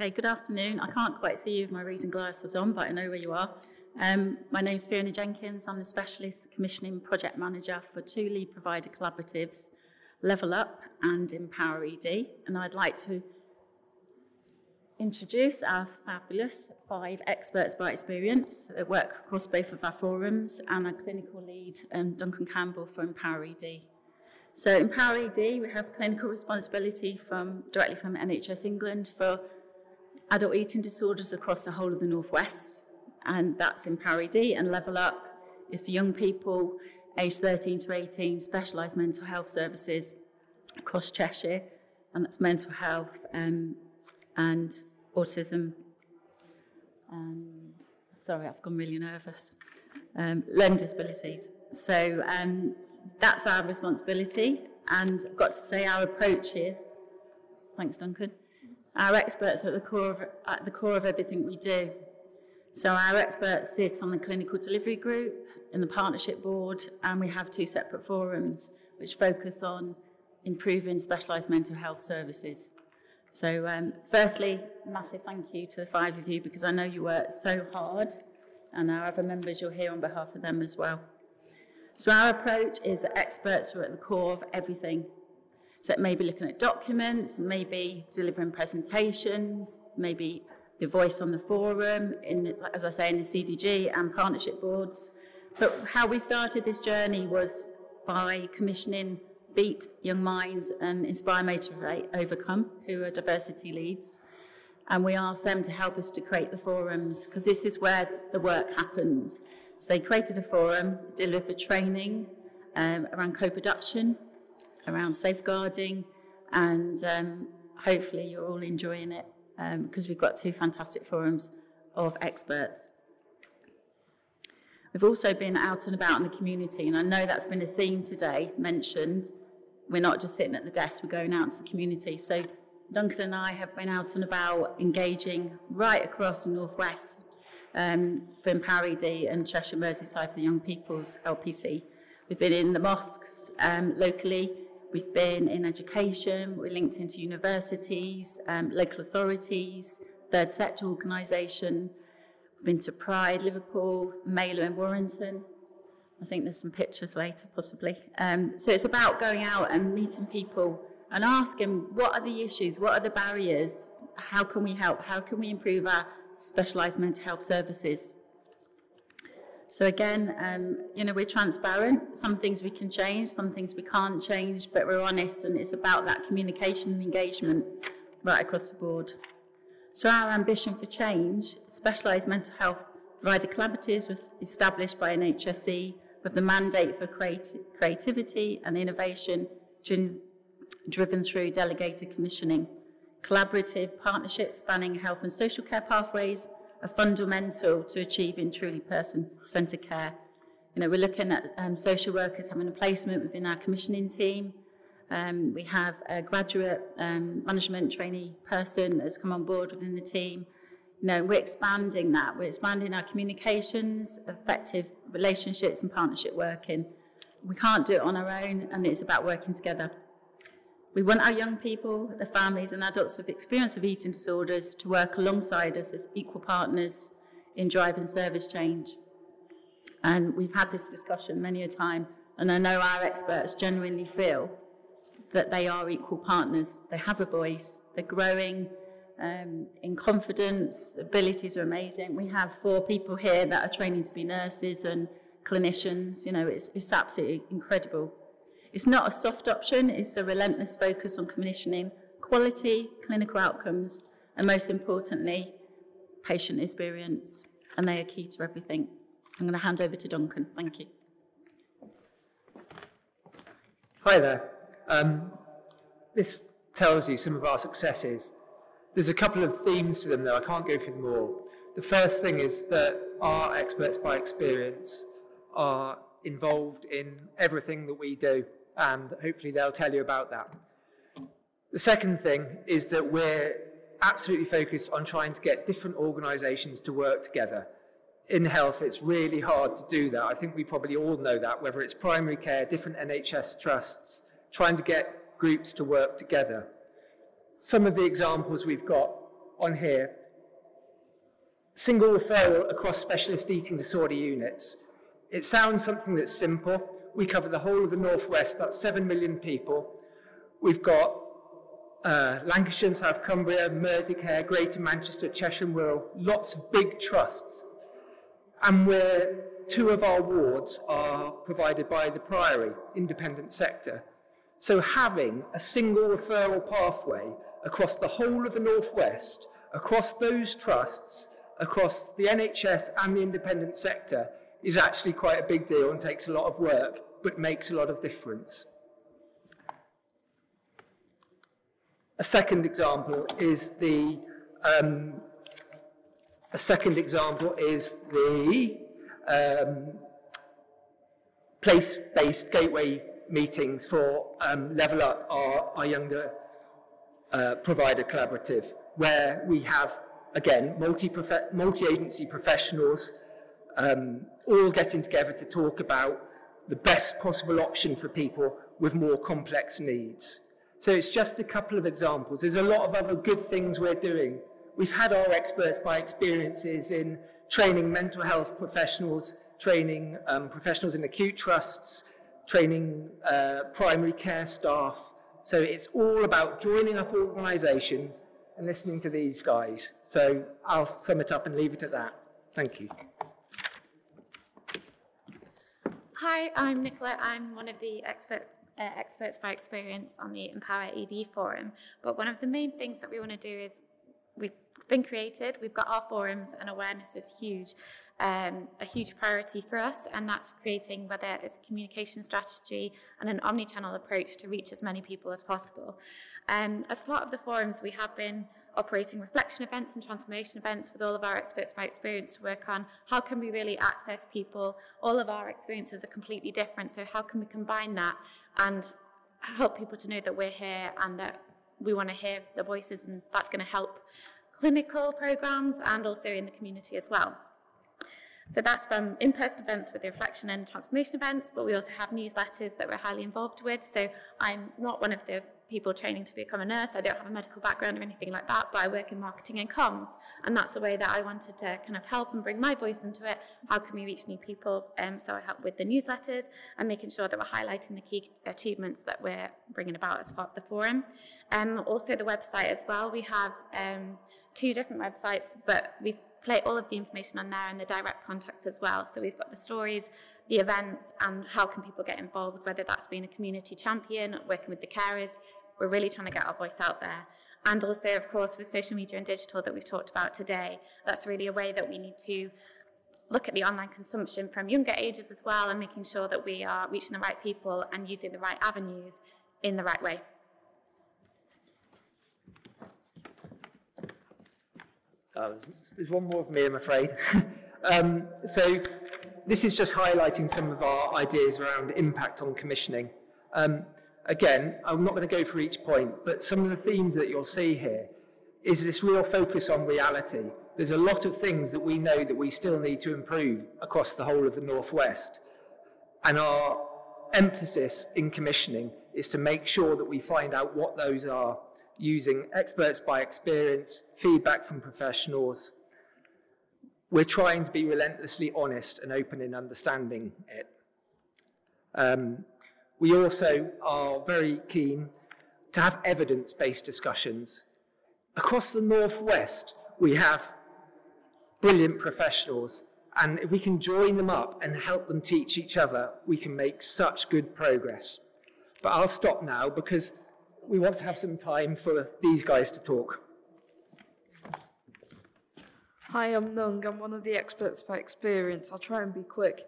Okay, good afternoon. I can't quite see you with my reading glasses on, but I know where you are. My name's Fiona Jenkins. I'm the Specialist Commissioning Project Manager for two lead provider collaboratives, Level Up and Empower ED. And I'd like to introduce our fabulous 5 experts by experience that work across both of our forums, and our clinical lead, Duncan Campbell, for Empower ED. So Empower ED, we have clinical responsibility directly from NHS England for adult eating disorders across the whole of the North West, and that's Empower ED. And Level Up is for young people aged 13 to 18, specialised mental health services across Cheshire, and that's mental health and autism. And sorry, I've gone really nervous. Learning disabilities. So that's our responsibility, and I've got to say our approach is, thanks Duncan, our experts are at the core of everything we do. So our experts sit on the clinical delivery group, in the partnership board, and we have 2 separate forums which focus on improving specialised mental health services. So firstly, massive thank you to the 5 of you, because I know you work so hard, and our other members, you're here on behalf of them as well. So our approach is that experts are at the core of everything. So it may be looking at documents, maybe delivering presentations, maybe the voice on the forum, as I say, in the CDG and partnership boards. But how we started this journey was by commissioning Beat Young Minds and Inspire Motivate Overcome, who are diversity leads. And we asked them to help us to create the forums, because this is where the work happens. So they created a forum, delivered training around co-production, around safeguarding, and hopefully you're all enjoying it, because we've got 2 fantastic forums of experts. We've also been out and about in the community, and I know that's been a theme today mentioned. We're not just sitting at the desk, we're going out into the community. So Duncan and I have been out and about engaging right across the North West for Empower ED and Cheshire Merseyside for Young People's LPC. We've been in the mosques locally, we've been in education, we're linked into universities, local authorities, third sector organisation. We've been to Pride, Liverpool, Mailer and Warrington. I think there's some pictures later, possibly. So it's about going out and meeting people and asking, what are the issues, what are the barriers, how can we help, how can we improve our specialised mental health services? So again, we're transparent. Some things we can change, some things we can't change, but we're honest, and it's about that communication and engagement right across the board. So our ambition for change, specialised mental health provider collaboratives, was established by NHSE with the mandate for creativity and innovation driven through delegated commissioning. Collaborative partnerships spanning health and social care pathways are fundamental to achieving truly person-centred care. We're looking at social workers having a placement within our commissioning team. We have a graduate management trainee person that's come on board within the team. We're expanding that. We're expanding our communications, effective relationships and partnership working. We can't do it on our own, and it's about working together. We want our young people, the families and adults with experience of eating disorders to work alongside us as equal partners in driving service change. And we've had this discussion many a time, and I know our experts genuinely feel that they are equal partners. They have a voice, they're growing in confidence, abilities are amazing. We have 4 people here that are training to be nurses and clinicians. It's absolutely incredible. It's not a soft option, it's a relentless focus on commissioning quality, clinical outcomes, and most importantly, patient experience, and they are key to everything. I'm going to hand over to Duncan. Thank you. Hi there. This tells you some of our successes. There's a couple of themes to them, though. I can't go through them all. The first thing is that our experts by experience are involved in everything that we do, and hopefully they'll tell you about that. The second thing is that we're absolutely focused on trying to get different organisations to work together. In health, it's really hard to do that. I think we probably all know that, whether it's primary care, different NHS trusts, trying to get groups to work together. Some of the examples we've got on here. Single referral across specialist eating disorder units. It sounds something that's simple. We cover the whole of the Northwest, that's 7 million people. We've got Lancashire, South Cumbria, Merseycare, Greater Manchester, Cheshire and Wirral, lots of big trusts. And two of our wards are provided by the Priory, independent sector. So having a single referral pathway across the whole of the Northwest, across those trusts, across the NHS and the independent sector is actually quite a big deal and takes a lot of work, but makes a lot of difference. A second example is the place-based gateway meetings for Level Up, our younger provider collaborative, where we have, again, multi-agency professionals all getting together to talk about the best possible option for people with more complex needs. So it's just a couple of examples. There's a lot of other good things we're doing. We've had our experts by experiences in training mental health professionals, training professionals in acute trusts, training primary care staff. So it's all about joining up organisations and listening to these guys. So I'll sum it up and leave it at that. Thank you. Hi, I'm Nicola. I'm one of the experts by experience on the Empower ED forum. But one of the main things that we want to do is we've been created, we've got our forums, and awareness is huge. A huge priority for us, and that's creating whether it's a communication strategy and an omni-channel approach to reach as many people as possible. As part of the forums, we have been operating reflection events and transformation events with all of our experts by experience to work on how can we really access people. All of our experiences are completely different, so how can we combine that and help people to know that we're here and that we want to hear the voices, and that's going to help clinical programs and also in the community as well. So that's from in-person events with the reflection and transformation events, but we also have newsletters that we're highly involved with. So I'm not one of the people training to become a nurse. I don't have a medical background or anything like that, but I work in marketing and comms. And that's the way that I wanted to kind of help and bring my voice into it. How can we reach new people? So I help with the newsletters and making sure that we're highlighting the key achievements that we're bringing about as part of the forum. Also the website as well. We have 2 different websites, but we collate all of the information on there and the direct contacts as well. So we've got the stories, the events, and how can people get involved, whether that's being a community champion, working with the carers. We're really trying to get our voice out there. And also, of course, with social media and digital that we've talked about today, that's really a way that we need to look at the online consumption from younger ages as well, and making sure that we are reaching the right people and using the right avenues in the right way. There's one more of me, I'm afraid. So this is just highlighting some of our ideas around impact on commissioning. Again, I'm not going to go for each point, but some of the themes that you'll see here is this real focus on reality. There's a lot of things that we know that we still need to improve across the whole of the Northwest. And our emphasis in commissioning is to make sure that we find out what those are, using experts by experience, feedback from professionals. We're trying to be relentlessly honest and open in understanding it. We also are very keen to have evidence-based discussions. Across the Northwest, we have brilliant professionals, and if we can join them up and help them teach each other, we can make such good progress. But I'll stop now because we want to have some time for these guys to talk. Hi, I'm Nung. I'm one of the experts by experience. I'll try and be quick.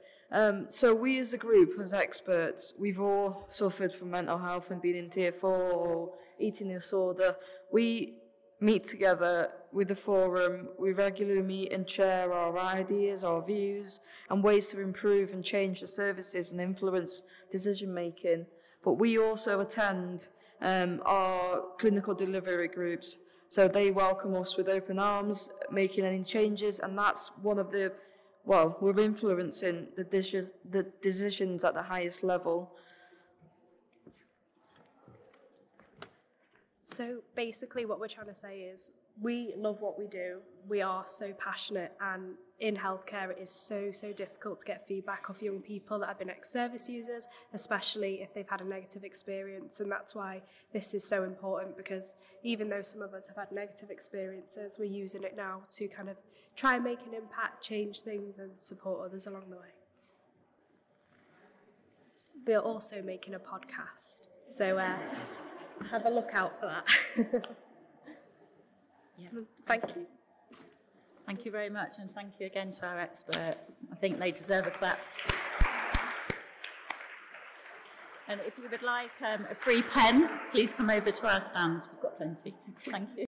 So we as a group, as experts, we've all suffered from mental health and been in tier 4 or eating disorder. We meet together with the forum. We regularly meet and share our ideas, our views, and ways to improve and change the services and influence decision making. But we also attend our clinical delivery groups. So they welcome us with open arms, making any changes, and that's one of the, well, we're influencing the decisions at the highest level. So basically what we're trying to say is we love what we do. We are so passionate, and in healthcare it is so difficult to get feedback of young people that have been ex-service users, especially if they've had a negative experience. And that's why this is so important, because even though some of us have had negative experiences, we're using it now to kind of try and make an impact, change things and support others along the way. We're also making a podcast, so have a look out for that. Yeah. Thank you. Thank you very much, and thank you again to our experts. I think they deserve a clap. And if you would like a free pen, please come over to our stand. We've got plenty. Thank you.